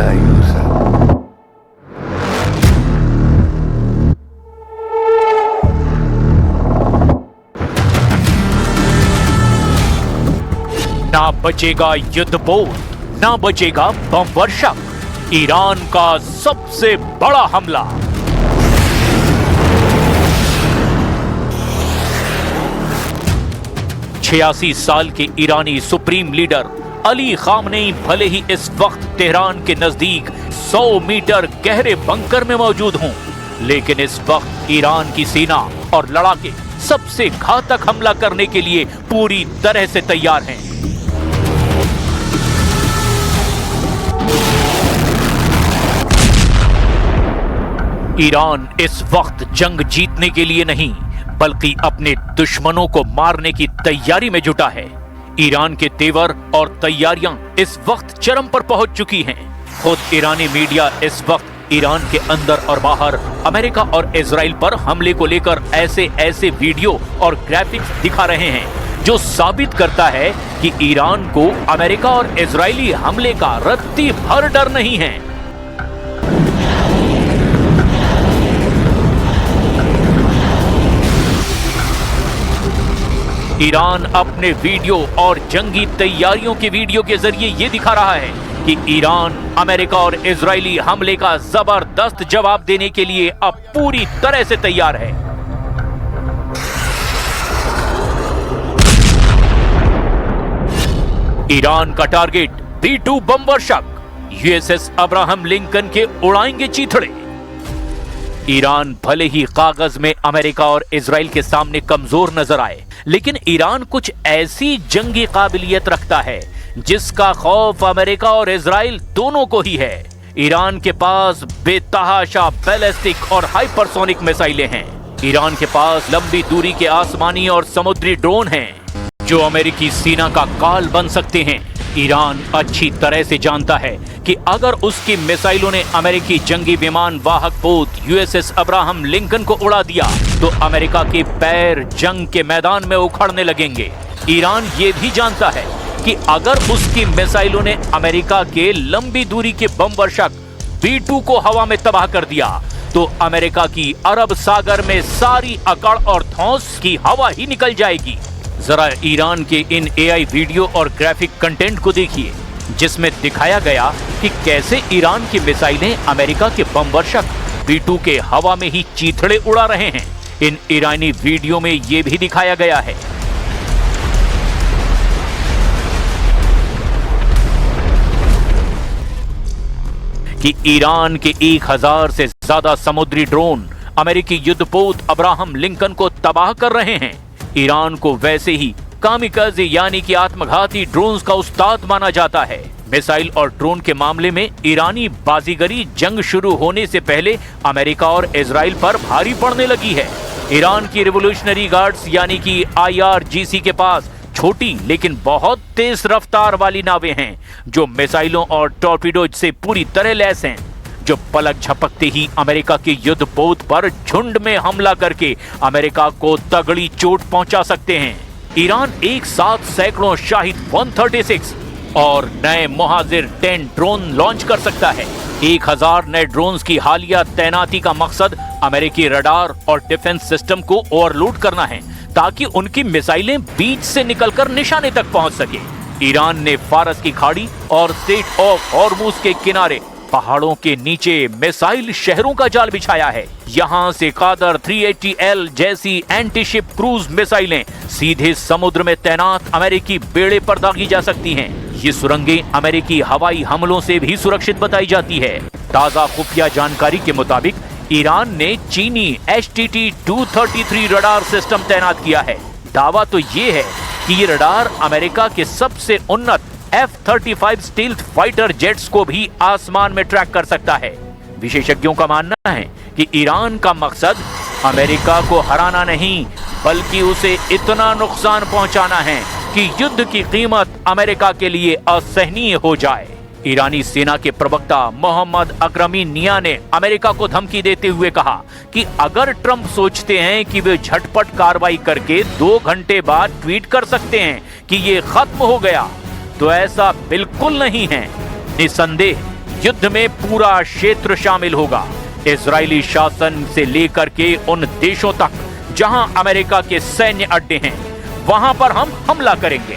मायूस है। ना बचेगा युद्धपोत, ना बचेगा बम वर्षक। ईरान का सबसे बड़ा हमला। छियासी साल के ईरानी सुप्रीम लीडर अली खामनेई भले ही इस वक्त तेहरान के नजदीक 100 मीटर गहरे बंकर में मौजूद हों, लेकिन इस वक्त ईरान की सेना और लड़ाके सबसे घातक हमला करने के लिए पूरी तरह से तैयार हैं। ईरान इस वक्त जंग जीतने के लिए नहीं, बल्कि अपने दुश्मनों को मारने की तैयारी में जुटा है। ईरान के तेवर और तैयारियां इस वक्त चरम पर पहुंच चुकी हैं। खुद ईरानी मीडिया इस वक्त ईरान के अंदर और बाहर अमेरिका और इजराइल पर हमले को लेकर ऐसे वीडियो और ग्राफिक्स दिखा रहे हैं जो साबित करता है कि ईरान को अमेरिका और इजरायली हमले का रत्ती भर डर नहीं है। ईरान अपने वीडियो और जंगी तैयारियों के वीडियो के जरिए यह दिखा रहा है कि ईरान अमेरिका और इजरायली हमले का जबरदस्त जवाब देने के लिए अब पूरी तरह से तैयार है। ईरान का टारगेट B-2 बम वर्षक। यूएसएस अब्राहम लिंकन के उड़ाएंगे चीथड़े। ईरान भले ही कागज में अमेरिका और इजराइल के सामने कमजोर नजर आए, लेकिन ईरान कुछ ऐसी जंगी काबिलियत रखता है जिसका खौफ अमेरिका और इजराइल दोनों को ही है। ईरान के पास बेतहाशा बैलिस्टिक और हाइपरसोनिक मिसाइलें हैं। ईरान के पास लंबी दूरी के आसमानी और समुद्री ड्रोन हैं जो अमेरिकी सेना का काल बन सकते हैं। ईरान अच्छी तरह से जानता है कि अगर उसकी मिसाइलों ने अमेरिकी जंगी विमान वाहक पोत यूएसएस अब्राहम लिंकन को उड़ा दिया तो अमेरिका के पैर जंग के मैदान में उखड़ने लगेंगे। ईरान ये भी जानता है कि अगर उसकी मिसाइलों ने अमेरिका के लंबी दूरी के बम वर्षक B-2 को हवा में तबाह कर दिया तो अमेरिका की अरब सागर में सारी अकड़ और धौंस की हवा ही निकल जाएगी। जरा ईरान के इन AI वीडियो और ग्राफिक कंटेंट को देखिए, जिसमें दिखाया गया कि कैसे ईरान की मिसाइलें अमेरिका के बम वर्षक B-2 के हवा में ही चीथड़े उड़ा रहे हैं। इन ईरानी वीडियो में यह भी दिखाया गया है कि ईरान के 1000 से ज्यादा समुद्री ड्रोन अमेरिकी युद्धपोत अब्राहम लिंकन को तबाह कर रहे हैं। ईरान को वैसे ही कामिकाज़े यानी कि आत्मघाती ड्रोन्स का उस्ताद माना जाता है। मिसाइल और ड्रोन के मामले में ईरानी बाजीगरी जंग शुरू होने से पहले अमेरिका और इजराइल पर भारी पड़ने लगी है। ईरान की रिवोल्यूशनरी गार्ड्स यानी कि IRGC के पास छोटी लेकिन बहुत तेज रफ्तार वाली नावें हैं जो मिसाइलों और टॉर्पीडोज से पूरी तरह लैस हैं, जो पलक झपकते ही अमेरिका के युद्धपोत पर झुंड में हमला करके अमेरिका को तगड़ी चोट पहुंचा सकते हैं। ईरान एक साथ सैकड़ों शाहिद 136 और नए मुहाजिर 10 ड्रोन लॉन्च कर सकता है। 1000 नए ड्रोन्स की हालिया तैनाती का मकसद अमेरिकी रडार और डिफेंस सिस्टम को ओवरलोड करना है ताकि उनकी मिसाइलें बीच से निकलकर निशाने तक पहुंच सके। ईरान ने फारस की खाड़ी और स्ट्रेट ऑफ हॉर्मुज के किनारे पहाड़ों के नीचे मिसाइल शहरों का जाल बिछाया है। यहाँ से कादर 380L जैसी एंटी शिप क्रूज मिसाइलें सीधे समुद्र में तैनात अमेरिकी बेड़े पर दागी जा सकती हैं। ये सुरंगें अमेरिकी हवाई हमलों से भी सुरक्षित बताई जाती है। ताजा खुफिया जानकारी के मुताबिक ईरान ने चीनी HTT-233 रडार सिस्टम तैनात किया है। दावा तो ये है कि ये रडार अमेरिका के सबसे उन्नत F-35 स्टील्थ फाइटर जेट्स को भी आसमान में ट्रैक कर सकता है। विशेषज्ञों का मानना है कि ईरान का मकसद अमेरिका को हराना नहीं, बल्कि उसे इतना नुकसान पहुंचाना है कि युद्ध की कीमत अमेरिका के लिए असहनीय हो जाए। ईरानी सेना के प्रवक्ता मोहम्मद अकरमीनिया ने अमेरिका को धमकी देते हुए कहा कि अगर ट्रंप सोचते हैं कि वे झटपट कार्रवाई करके 2 घंटे बाद ट्वीट कर सकते हैं कि ये खत्म हो गया, तो ऐसा बिल्कुल नहीं है। निसंदेह युद्ध में पूरा क्षेत्र शामिल होगा, इजरायली शासन से लेकर के उन देशों तक जहां अमेरिका के सैन्य अड्डे हैं, वहां पर हम हमला करेंगे।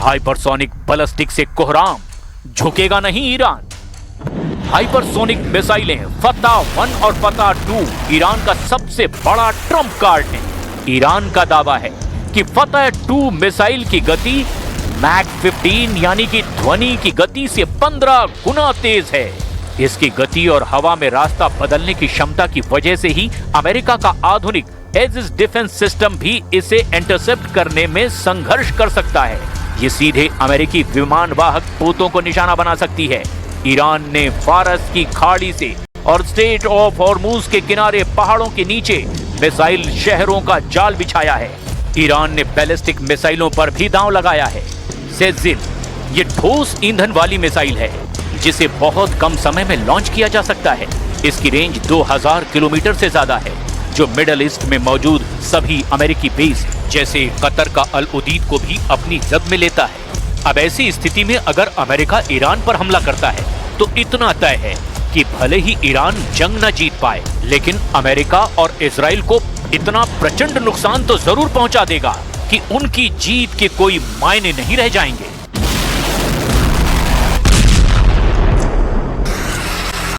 हाइपरसोनिक बैलिस्टिक से कोहराम, झुकेगा नहीं ईरान। हाइपरसोनिक मिसाइलें फतह 1 और फतह 2 ईरान का सबसे बड़ा ट्रम्प कार्ड है। ईरान का दावा है कि फतह 2 मिसाइल की गति मैक 15 यानी कि ध्वनि की गति से 15 गुना तेज है। इसकी गति और हवा में रास्ता बदलने की क्षमता की वजह से ही अमेरिका का आधुनिक एजिस डिफेंस सिस्टम भी इसे इंटरसेप्ट करने में संघर्ष कर सकता है। ये सीधे अमेरिकी विमान वाहक पोतों को निशाना बना सकती है। ईरान ने फारस की खाड़ी से और स्ट्रेट ऑफ हॉर्मुज के किनारे पहाड़ों के नीचे मिसाइल शहरों का जाल बिछाया है। ईरान ने बैलिस्टिक मिसाइलों पर भी दांव लगाया है। सेजिल ये ठोस ईंधन वाली मिसाइल है जिसे बहुत कम समय में लॉन्च किया जा सकता है। इसकी रेंज 2000 किलोमीटर से ज्यादा है, जो मिडल ईस्ट में मौजूद सभी अमेरिकी बेस जैसे कतर का अल उदीद को भी अपनी जद में लेता है। अब ऐसी स्थिति में अगर अमेरिका ईरान पर हमला करता है तो इतना तय है कि भले ही ईरान जंग न जीत पाए, लेकिन अमेरिका और इजराइल को इतना प्रचंड नुकसान तो जरूर पहुंचा देगा कि उनकी जीत के कोई मायने नहीं रह जाएंगे।